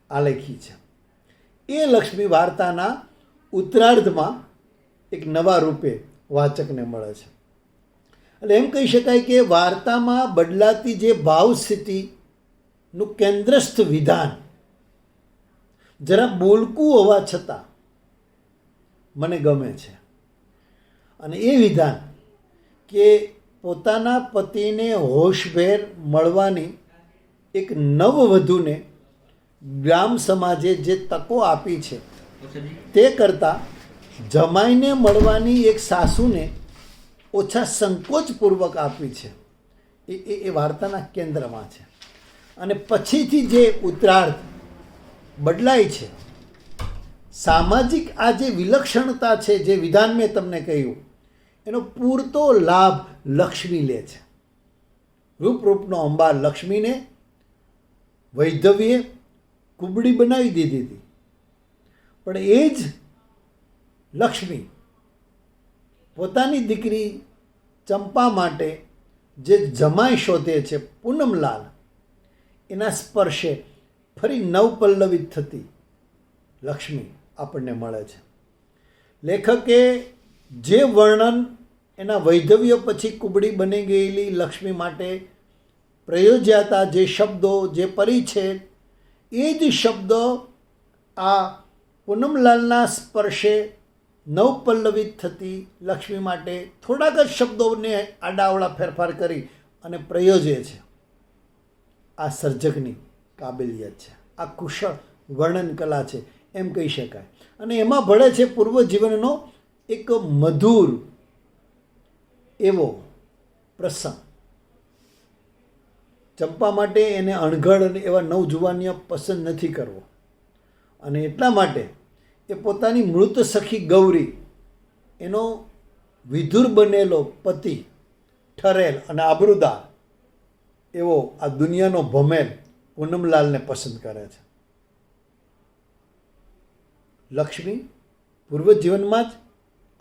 આલેખી છે. એ લક્ષ્મી વાર્તાના ઉત્તરાર્ધમાં એક નવા રૂપે વાચકને મળે છે. એટલે એમ કહી શકાય કે વાર્તામાં બદલાતી જે ભાવ સ્થિતિનું કેન્દ્રસ્થ વિધાન જરા બોલકું હોવા છતાં મને ગમે છે. અને એ વિધાન કે પોતાના પતિને હોશભેર મળવાની એક નવવધૂને ગ્રામ સમાજે જે તકો આપી છે તે કરતાં જમાઈને મળવાની એક સાસુને ઓછા સંકોચપૂર્વક આપી છે એ વાર્તાના કેન્દ્રમાં છે. અને પછીથી જે ઉત્તરાર્ધ બદલાય છે સામાજિક આ જે વિલક્ષણતા છે જે વિધાન મેં તમને કહ્યું એનો પૂરતો લાભ લક્ષ્મી લે છે. રૂપરૂપનો અંબાર લક્ષ્મીને વૈધવ્યે કુબડી બનાવી દીધી હતી, પણ એ જ લક્ષ્મી પોતાની દીકરી ચંપા માટે જે જમાઈ શોધે છે પૂનમલાલ એના સ્પર્શે ફરી નવપલ્લવિત થતી લક્ષ્મી આપણને મળે છે. લેખકે જે વર્ણન એના વૈધવ્ય પછી કુબડી બની ગયેલી લક્ષ્મી માટે પ્રયોજ્યા હતા, જે શબ્દો જે પરિછેદ એ જ શબ્દો આ પૂનમલાલના સ્પર્શે નવપલ્લવિત થતી લક્ષ્મી માટે થોડાક જ શબ્દોને આડાવડા ફેરફાર કરી અને પ્રયોજે છે. આ સર્જકની કાબેલિયત છે, આ કુશળ વર્ણન કલા છે એમ કહી શકાય. અને એમાં ભળે છે પૂર્વજીવનનો એક મધુર એવો પ્રસંગ. ચંપા માટે એને અણઘડ અને એવા નવજુવાનીઓ પસંદ નથી કરવો અને એટલા માટે એ પોતાની મૃત સખી ગૌરી એનો વિધુર બનેલો પતિ ઠરેલ અને આબરૂદાર એવો આ દુનિયાનો ભમેલ પૂનમલાલને પસંદ કરે છે. લક્ષ્મી પૂર્વજીવનમાં જ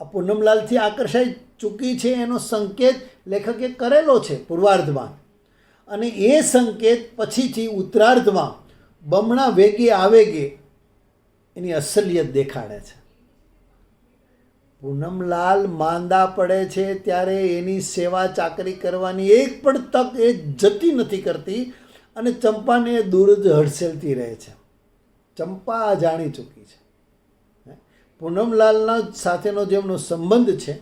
આ પૂનમલાલથી આકર્ષાઈ ચૂકી છે એનો સંકેત લેખકે કરેલો છે પૂર્વાર્ધમાં, અને એ સંકેત પછીથી ઉત્તરાર્ધમાં બમણા વેગે આવેગે એની અસલિયત દેખાડે છે. પૂનમલાલ માંદા પડે છે ત્યારે એની સેવા ચાકરી કરવાની એક પણ તક એ જતી નથી કરતી અને ચંપાને દૂર જ હડસેલતી રહે છે. ચંપા આ જાણી ચૂકી છે. પૂનમલાલના સાથેનો જેમનો સંબંધ છે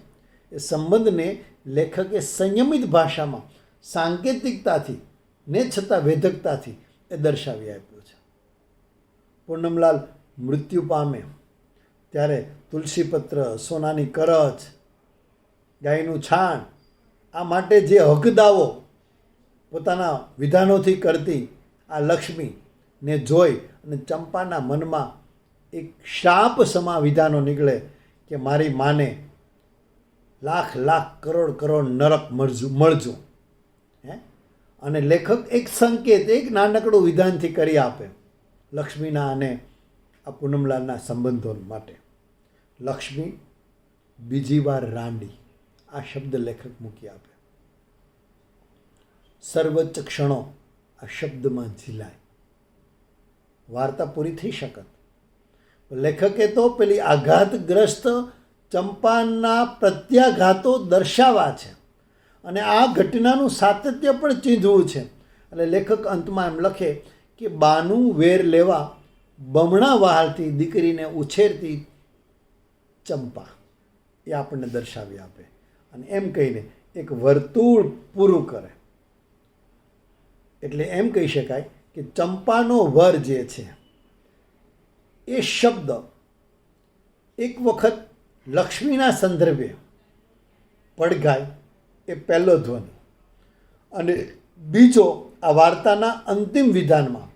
એ સંબંધને લેખકે સંયમિત ભાષામાં સાંકેતિકતાથી ને છતાં વેધકતાથી એ દર્શાવી આપ્યું છે. પૂનમલાલ મૃત્યુ પામે ત્યારે તુલસીપત્ર, સોનાની કરચ, ગાયનું છાણ આ માટે જે હકદાવો પોતાના વિધાનોથી કરતી આ લક્ષ્મીને જોઈ અને ચંપાના મનમાં એક શાપ સમા વિધાનો નીકળે કે મારી માને લાખ લાખ કરોડ કરોડ નરક મળજો. અને લેખક એક સંકેત એક નાનકડું વિધાનથી કરી આપે લક્ષ્મીના અને આ પૂનમલાલના સંબંધો માટે. લક્ષ્મી બીજી વાર રાંડી આ શબ્દ લેખક મૂકી આપે. સર્વોચ્ચ ક્ષણો આ શબ્દમાં ઝીલાય. વાર્તા પૂરી થઈ શકત. લેખકે તો પેલી આઘાતગ્રસ્ત ચંપાના પ્રત્યાઘાતો દર્શાવવા છે અને આ ઘટનાનું સાતત્ય પણ ચીંધવું છે. એટલે લેખક અંતમાં એમ લખે કે બાનું વેર લેવા બમણા વહાલથી દીકરીને ઉછેરતી ચંપા એ આપણને દર્શાવી આપે અને એમ કહીને એક વર્તુળ પૂરું કરે. એટલે એમ કહી શકાય કે ચંપાનો વર જે છે એ શબ્દ એક વખત લક્ષ્મીના સંદર્ભે પડઘાય એ પહેલો ધ્વનિ. અને બીજો આ વાર્તાના અંતિમ વિધાનમાં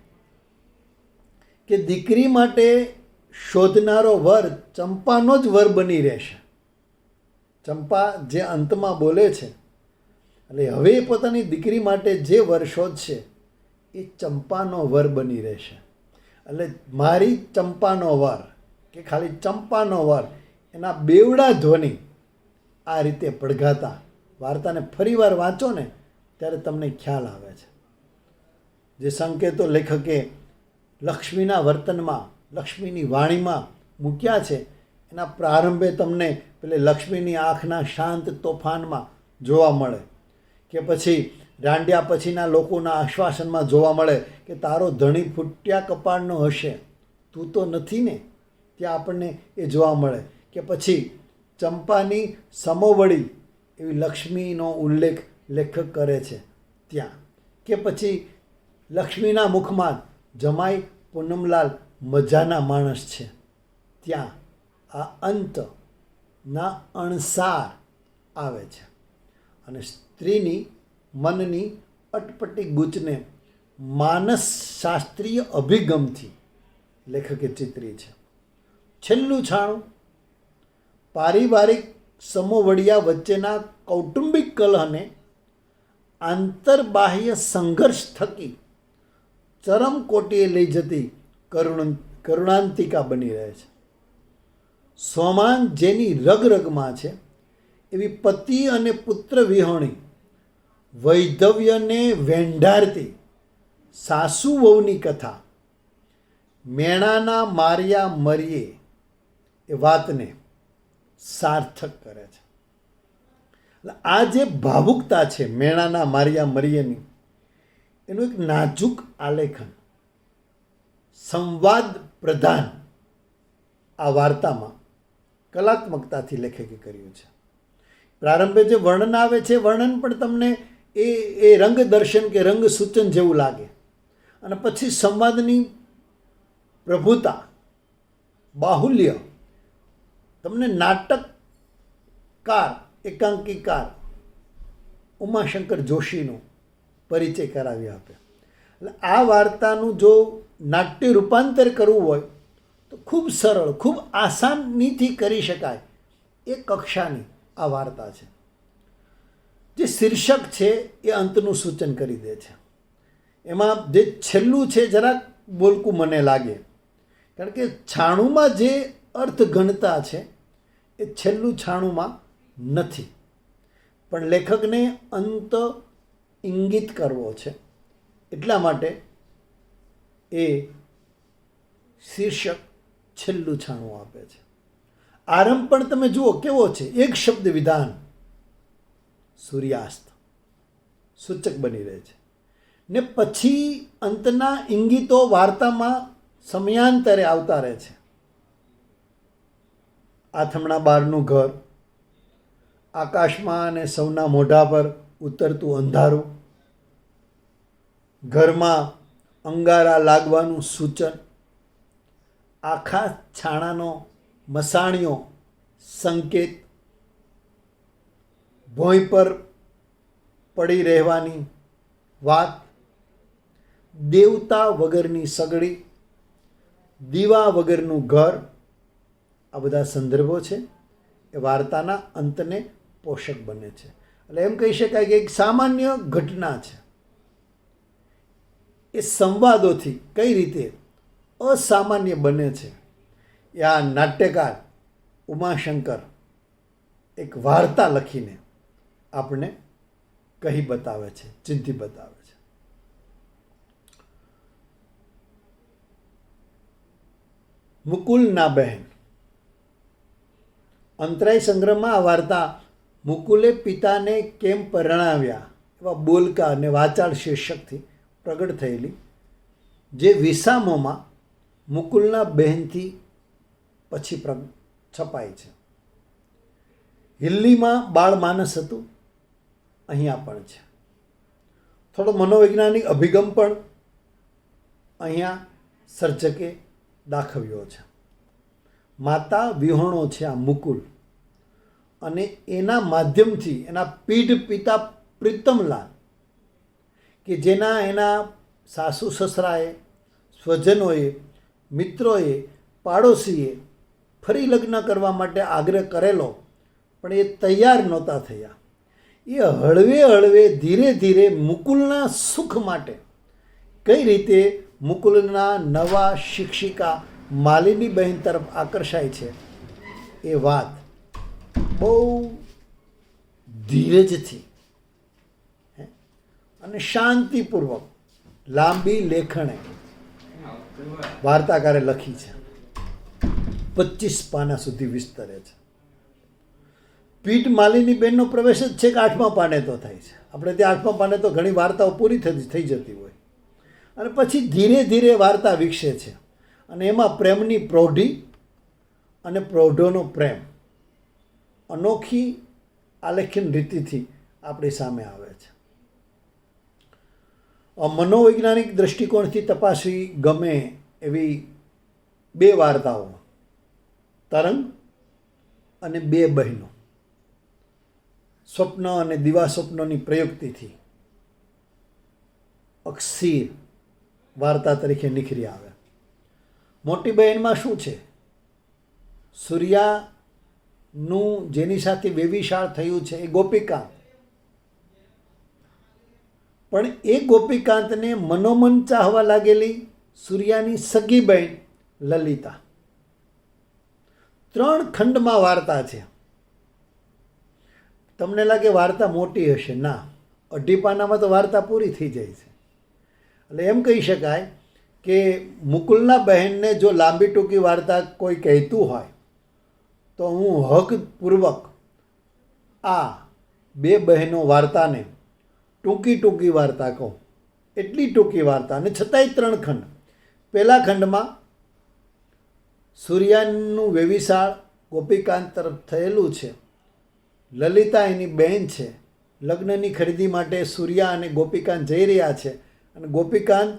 કે દીકરી માટે શોધનારો વર ચંપાનો જ વર બની રહેશે. ચંપા જે અંતમાં બોલે છે, એટલે હવે પોતાની દીકરી માટે જે વર શોધશે એ ચંપાનો વર બની રહેશે. એટલે મારી ચંપાનો વર કે ખાલી ચંપાનો વર, એના બેવડા ધ્વનિ આ રીતે પડઘાતા વાર્તાને ફરીવાર વાંચો ને ત્યારે તમને ખ્યાલ આવે છે. જે સંકેતો લેખકે લક્ષ્મીના વર્તનમાં, લક્ષ્મીની વાણીમાં મૂક્યા છે, એના પ્રારંભે તમને પેલે લક્ષ્મીની આંખના શાંત તોફાનમાં જોવા મળે, કે પછી રાંડ્યા પછીના લોકોના આશ્વાસનમાં જોવા મળે કે તારો ધણી ફૂટ્યા કપાળનો હશે, તું તો નથી ને, ત્યાં આપણને એ જોવા મળે. કે પછી ચંપાની સમોવડી એવી લક્ષ્મીનો ઉલ્લેખ લેખક કરે છે ત્યાં. કે પછી લક્ષ્મીના મુખમાં જમાઈ પૂનમલાલ મજાના માણસ છે, ત્યાં આ અંતના અણસાર આવે છે. અને સ્ત્રીની મનની અટપટી ગૂંચને માનસ શાસ્ત્રીય અભિગમથી લેખકે ચિતરી છે. છેલ્લું છાણું પારિવારિક સમોવડિયા વચ્ચેના કૌટુંબિક કલહને આંતરબાહ્ય સંઘર્ષ થકી ચરમ કોટીએ લઈ જતી કરુણાંતિકા બની રહે છે. સ્વમાન જેની રગરગમાં છે એવી પતિ અને પુત્ર વિહોણી વૈધવ્યને વેંઢારતી સાસુ વહુની કથા મેણાના માર્યા મરીએ એ વાતને સાર્થક કરે છે. આ જે ભાવુકતા છે મેણાના માર્યા મરીએની, એનું એક નાજુક આલેખન, સંવાદ પ્રધાન આ વાર્તામાં કલાત્મકતાથી લેખકે કર્યું છે. પ્રારંભે જે વર્ણન આવે છે, વર્ણન પણ તમને એ રંગ દર્શન કે રંગ સૂચન જેવું લાગે, અને પછી સંવાદની પ્રભુતા, બાહુલ્ય તમને નાટકકાર, એકાંકીકાર ઉમાશંકર જોશીનો પરિચય કરાવી આપે. એટલે આ વાર્તાનું જો નાટ્ય રૂપાંતર કરવું હોય તો ખૂબ સરળ, ખૂબ આસાનીથી કરી શકાય એ કક્ષાની આ વાર્તા છે. જે શીર્ષક છે એ અંતનું સૂચન કરી દે છે. એમાં જે છેલ્લું છે જરાક બોલકું મને લાગે, કારણ કે છાણુંમાં જે અર્થ ઘનતા છે એ છેલ્લું છાણુંમાં નથી, પણ લેખકને અંત ઇંગિત કરવો છે એટલા માટે એ શીર્ષક છેલ્લું છાણું આપે છે. આરંભ પણ તમે જુઓ કેવો છે, એક શબ્દ વિધાન સૂર્યાસ્ત સૂચક બની રહે છે, ને પછી અંતના ઇંગિતો વાર્તામાં સમયાંતરે આવતા રહે છે. આથમણા બહારનું ઘર, આકાશમાં અને સૌના મોઢા પર ઉતરતું અંધારું, ઘરમાં અંગારા લાગવાનું સૂચન, આખા છાણાનો મસાણિયો સંકેત, ભોંય પર પડી રહેવાની વાત, દેવતા વગરની સગડી, દીવા વગરનું ઘર, આ બધા સંદર્ભો છે એ વાર્તાના અંતને પોષક બને છે. એટલે એમ કહી શકાય કે એક સામાન્ય ઘટના છે, એ સંવાદોથી કઈ રીતે અસામાન્ય બને છે એ આ નાટ્યકાર ઉમાશંકર એક વાર્તા લખીને આપણે કહી બતાવે છે, ચિંતી બતાવે છે. મુકુલના બહેન અંતરાય સંગ્રહમાં આ વાર્તા મુકુલે પિતાને કેમ પરણાવ્યા એવા બોલકા અને વાચાળ શીર્ષકથી પ્રગટ થયેલી, જે વિસામોમાં મુકુલના બહેનથી પછી છપાય છે. હિલ્લીમાં બાળમાનસ હતું, અહીંયા પણ છે. થોડો મનોવૈજ્ઞાનિક અભિગમ પણ અહીંયા સર્જકે દાખવ્યો છે. માતા વિહોણો છે આ મુકુલ, અને એના માધ્યમથી એના પીઢ પિતા પ્રીતમલાલ કે જેના એના સાસુ સસરાએ, સ્વજનોએ, મિત્રોએ, પાડોશીએ ફરી લગ્ન કરવા માટે આગ્રહ કરેલો, પણ એ તૈયાર નહોતા થયા. એ હળવે હળવે ધીરે ધીરે મુકુલના સુખ માટે કઈ રીતે મુકુલના નવા શિક્ષિકા માલિનીબહેન તરફ આકર્ષાય છે એ વાત બહુ ધીરજથી અને શાંતિપૂર્વક લાંબી લેખણે વાર્તાકારે લખી છે. 25 પાના સુધી વિસ્તરે છે. પીઠ માલિનીબેનનો પ્રવેશ જ છેક 8મા પાને તો થાય છે. આપણે ત્યાં 8મા પાને તો ઘણી વાર્તાઓ પૂરી થઈ જતી હોય, અને પછી ધીરે ધીરે વાર્તા વિકસે છે, અને એમાં પ્રેમની પ્રૌઢી અને પ્રૌઢોનો પ્રેમ અનોખી આલેખન રીતિથી આપણી સામે આવે છે. મનોવૈજ્ઞાનિક દૃષ્ટિકોણથી તપાસવી ગમે એવી 2 વાર્તાઓ, તરંગ અને 2 બહેનો, સ્વપ્ન અને દિવા સ્વપ્નની પ્રયુક્તિથી અક્ષીર વાર્તા તરીકે નીખરી આવે. મોટી બહેનમાં શું છે? સૂર્યાનું જેની સાથે વેવિશાળ થયું છે એ ગોપીકાંત, પણ એ ગોપીકાંતને મનોમન ચાહવા લાગેલી સૂર્યાની સગી બહેન લલિતા. 3 ખંડમાં વાર્તા છે. તમને લાગે વાર્તા મોટી હશે, ના, 2.5 પાનામાં તો વાર્તા પૂરી થઈ જાય છે. એટલે એમ કહી શકાય કે મુકુલના બહેનને જો લાંબી ટૂંકી વાર્તા કોઈ કહેતું હોય તો હું હકપૂર્વક આ 2 બહેનો વાર્તાને ટૂંકી વાર્તા કહું. એટલી ટૂંકી વાર્તા, અને છતાંય 3 ખંડ. પહેલા ખંડમાં સૂર્યાનું વેવિશાળ ગોપીકાંત તરફ થયેલું છે. લલિતા એની બહેન છે. લગ્નની ખરીદી માટે સૂર્યા અને ગોપીકાંત જઈ રહ્યા છે, અને ગોપીકાંત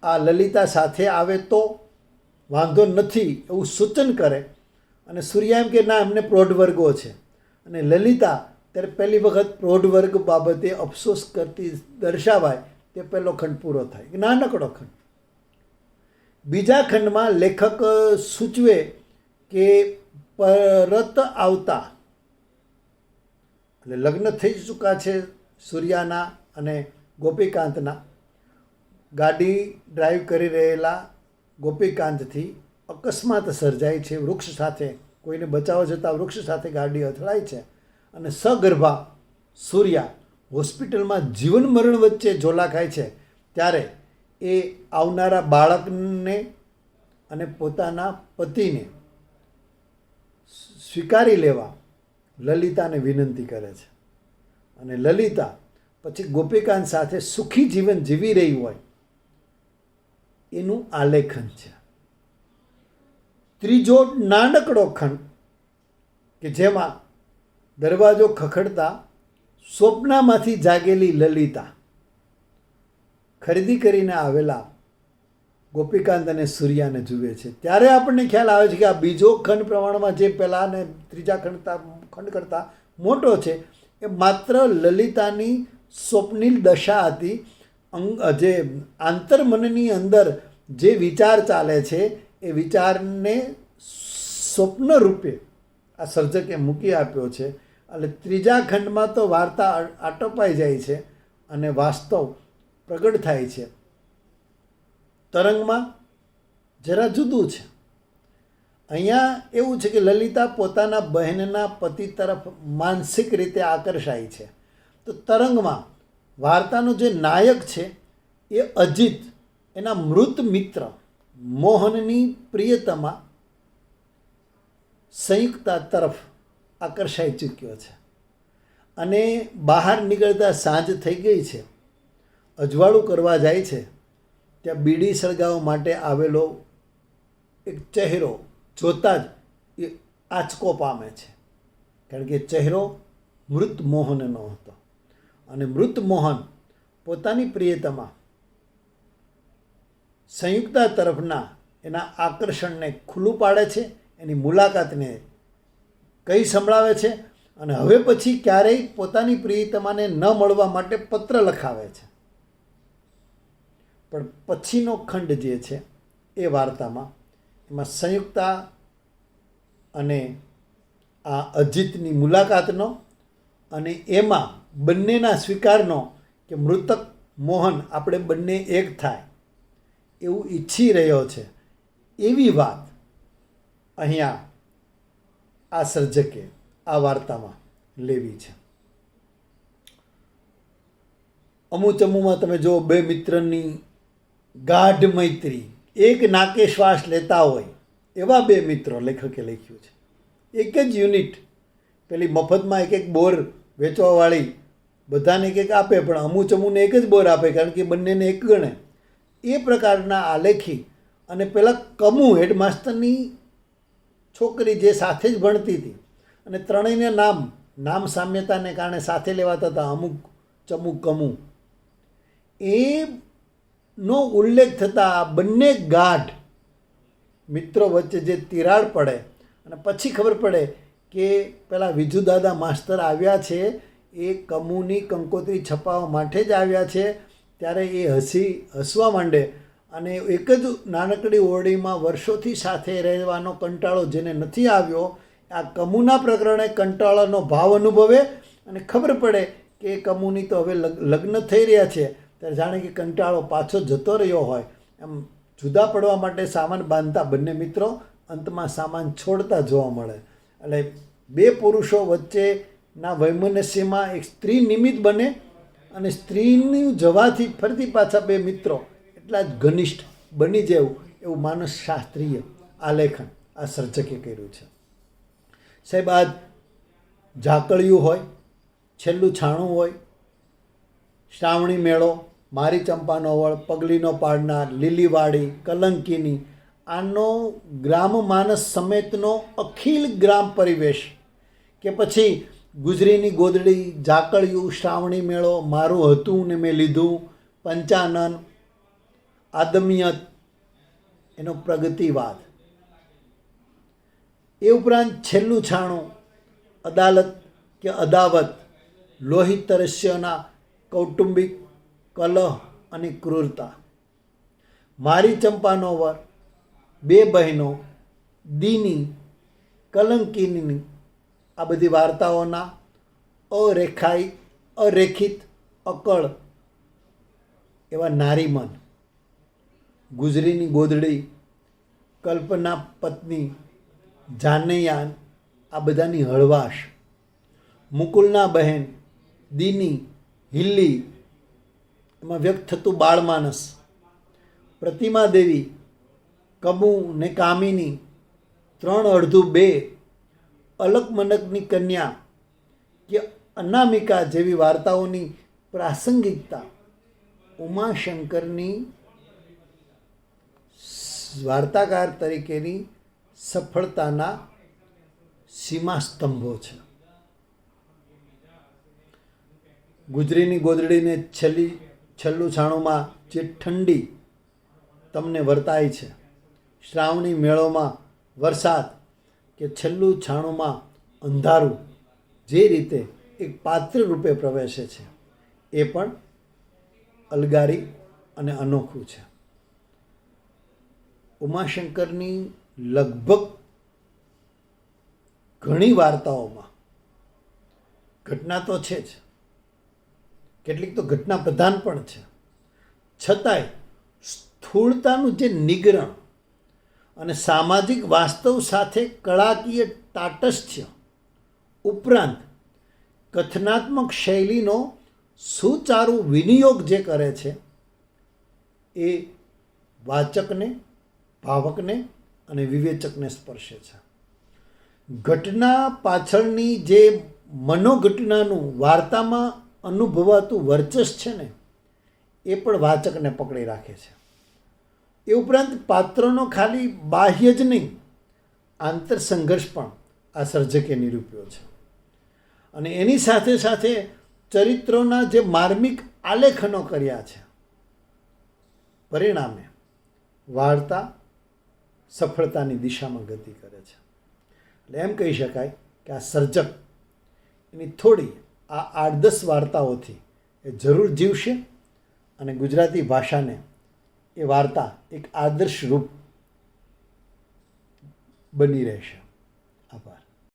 આ લલિતા સાથે આવે તો વાંધો નથી એવું સૂચન કરે, અને સૂર્યા એમ કે ના, એમને પ્રૌઢ વર્ગો છે, અને લલિતા ત્યારે પહેલી વખત પ્રૌઢ વર્ગ બાબતે અફસોસ કરતી દર્શાવાય તે પહેલો ખંડ પૂરો થાય. નાનકડો ખંડ. બીજા ખંડમાં લેખક સૂચવે કે પરત આવતા, એટલે લગ્ન થઈ ચૂક્યા છે સૂર્યાના અને ગોપીકાંતના, ગાડી ડ્રાઈવ કરી રહેલા ગોપીકાંતથી અકસ્માત સર્જાય છે. વૃક્ષ સાથે, કોઈને બચાવવા જતાં વૃક્ષ સાથે ગાડી અથડાય છે, અને સગર્ભા સૂર્યા હોસ્પિટલમાં જીવન મરણ વચ્ચે ઝોલા ખાય છે. ત્યારે એ આવનારા બાળકને અને પોતાના પતિને સ્વીકારી લેવા લલિતાને વિનંતી કરે છે, અને લલિતા પછી ગોપીકાંત સાથે સુખી જીવન જીવી રહી હોય એનું આલેખન છે. ત્રીજો નાનકડો ખંડ કે જેમાં દરવાજો ખખડતા સ્વપ્નમાંથી જાગેલી લલિતા ખરીદી કરીને આવેલા ગોપીકાંત અને સૂર્યાને જુએ છે. ત્યારે આપણને ખ્યાલ આવે છે કે આ બીજો ખંડ પ્રમાણમાં જે પહેલા અને ત્રીજા ખંડ કરતાં મોટો છે, એ માત્ર લલિતાની સ્વપ્નિલ દશા હતી. જે આંતરમનની અંદર જે વિચાર ચાલે છે એ વિચારને સ્વપ્ન રૂપે આ સર્જકે મૂકી આપ્યો છે. એટલે ત્રીજા ખંડમાં તો વાર્તા આટોપાઈ જાય છે અને વાસ્તવ પ્રગટ થાય છે. તરંગમાં જરા જુદું છે. અહીંયા એવું છે કે લલિતા પોતાના બહેનના પતિ તરફ માનસિક રીતે આકર્ષાય છે. તો તરંગમાં વાર્તાનો જે નાયક છે એ અજીત એના મૃત મિત્ર મોહનની પ્રિયતમા સંયુક્તા તરફ આકર્ષાઈ ચૂક્યો છે, અને બહાર નીકળતા સાંજ થઈ ગઈ છે. અજવાળું કરવા જાય છે ત્યાં બીડી સળગાવવા માટે આવેલો એક ચહેરો જોતાં જ એ આંચકો પામે છે, કારણ કે ચહેરો મૃત મોહનનો હતો, અને મૃત મોહન પોતાની પ્રિયતમા સંયુક્તા તરફના એના આકર્ષણને ખુલ્લું પાડે છે, એની મુલાકાતને કહી સંભળાવે છે અને હવે પછી ક્યારેય પોતાની પ્રિયતમાને ન મળવા માટે પત્ર લખાવે છે. પણ પછીનો ખંડ જે છે એ વાર્તામાં, એમાં સંયુક્તા અને આ અજીતની મુલાકાતનો અને એમાં બંનેના સ્વીકારનો કે મૃતક મોહન આપણે બંને એક થાય એવું ઈચ્છી રહ્યો છે, એવી વાત અહીંયા આ સર્જકે આ વાર્તામાં લેવી છે. અમુચમુમાં તમે જો બે મિત્રની ગાઢ મૈત્રી, એક નાકે શ્વાસ લેતા હોય એવા બે મિત્રો લેખકે લખ્યું છે. એક જ યુનિટ, પેલી મફતમાં એક બોર વેચવાવાળી બધાને એક આપે, પણ અમુચમુને એક જ બોર આપે કારણ કે બંનેને એક ગણે. એ પ્રકારના આલેખી અને પેલા કમુ હેડમાસ્ટરની છોકરી જે સાથે જ ભણતી હતી અને ત્રણેયને નામ સામ્યતાને કારણે સાથે લેવાતા હતા, અમુક ચમુ કમુ, એનો ઉલ્લેખ થતાં આ બંને ગાઢ મિત્રો વચ્ચે જે તિરાડ પડે અને પછી ખબર પડે કે પેલા વિજુદાદા માસ્તર આવ્યા છે એ કમુની કંકોત્રી છપાવવા માટે જ આવ્યા છે, ત્યારે એ હસવા માંડે અને એક જ નાનકડી ઓરડીમાં વર્ષોથી સાથે રહેવાનો કંટાળો જેને નથી આવ્યો, આ કમુના પ્રકરણે કંટાળાનો ભાવ અનુભવે અને ખબર પડે કે કમુની તો હવે લગ્ન થઈ રહ્યા છે, ત્યારે જાણે કે કંટાળો પાછો જતો રહ્યો હોય એમ જુદા પડવા માટે સામાન બાંધતા બંને મિત્રો અંતમાં સામાન છોડતા જોવા મળે. એટલે બે પુરુષો વચ્ચેના વૈમનસ્યમાં એક સ્ત્રી નિમિત્ત બને અને સ્ત્રીનું જવાથી ફરતી પાછા બે મિત્રો એટલા જ ઘનિષ્ઠ બની જવું, એવું માનસશાસ્ત્રીય આલેખન આ સર્જકે કર્યું છે. સાહેબ, આ ઝાકળિયું હોય, છેલ્લું છાણું હોય, શ્રાવણી મેળો, મારી ચંપાનો વળ, પગલીનો પાડનાર, લીલીવાડી, કલંકીની, આનો ગ્રામ માનસ સમેતનો અખિલ ગ્રામ પરિવેશ કે પછી ગુજરીની ગોદડી, ઝાકળિયું, શ્રાવણી મેળો, મારું હતું ને મેં લીધું, પંચાનન, આદમિયત, એનો પ્રગતિવાદ, એ ઉપરાંત છેલ્લું છાણું, અદાલત કે અદાવત, લોહી તરસ્યના કૌટુંબિક કલહ અને ક્રૂરતા, મારી ચંપાનો વર, બે બહેનો, દીની, કલંકીની, આ બધી વાર્તાઓના અરેખિત અકળ એવા નારીમન, ગુજરીની ગોદડી, કલ્પના પત્ની, જાનૈયાન, આ બધાની હળવાશ, મુકુલના બહેન, દીની, હિલ્લી, એમાં વ્યક્ત થતું બાળમાનસ, પ્રતિમા દેવી, કમુ ને કામિની, ત્રણ અડધું બે, અલકમનકની કન્યા કે અનામિકા જેવી વાર્તાઓની પ્રાસંગિકતા ઉમાશંકરની વાર્તાકાર તરીકેની સફળતાના સીમાસ્તંભો છે. ગુજરીની ગોદડીને છેલ્લું છાણુંમાં જે ઠંડી તમને વર્તાય છે, શ્રાવણી મેળોમાં વરસાદ કે છેલ્લું છાણુંમાં અંધારું જે રીતે એક પાત્ર રૂપે પ્રવેશે છે, એ પણ અલગારી અને અનોખું છે. ઉમાશંકરની લગભગ ઘણી વાર્તાઓમાં ઘટના તો છે જ, કેટલીક તો ઘટના પ્રધાન પણ છે, છતાંય સ્થૂળતાનું જે નિગ્રહ અને સામાજિક વાસ્તવ સાથે કળાકીય તાટસ્થ્ય ઉપરાંત કથનાત્મક શૈલીનો સુચારુ વિનિયોગ જે કરે છે, એ વાચકને, ભાવકને અને વિવેચકને સ્પર્શે છે. ઘટના પાછળની જે મનોઘટનાનું વાર્તામાં અનુભવાતું વર્ચસ્વ છે ને, એ પણ વાચકને પકડી રાખે છે. એ ઉપરાંત પાત્રોનો ખાલી બાહ્ય જ નહીં, આંતર સંઘર્ષ પણ આ સર્જકે નિરૂપ્યો છે. અને એની સાથે સાથે ચરિત્રોના જે માર્મિક આલેખનો કર્યા છે, પરિણામે વાર્તા સફળતાની દિશામાં ગતિ કરે છે. એટલે એમ કહી શકાય કે આ સર્જક એની થોડી આ 8-10 વાર્તાઓથી એ જરૂર જીવશે અને ગુજરાતી ભાષાને એ વાર્તા એક આદર્શ રૂપ બની રહેશે. આભાર.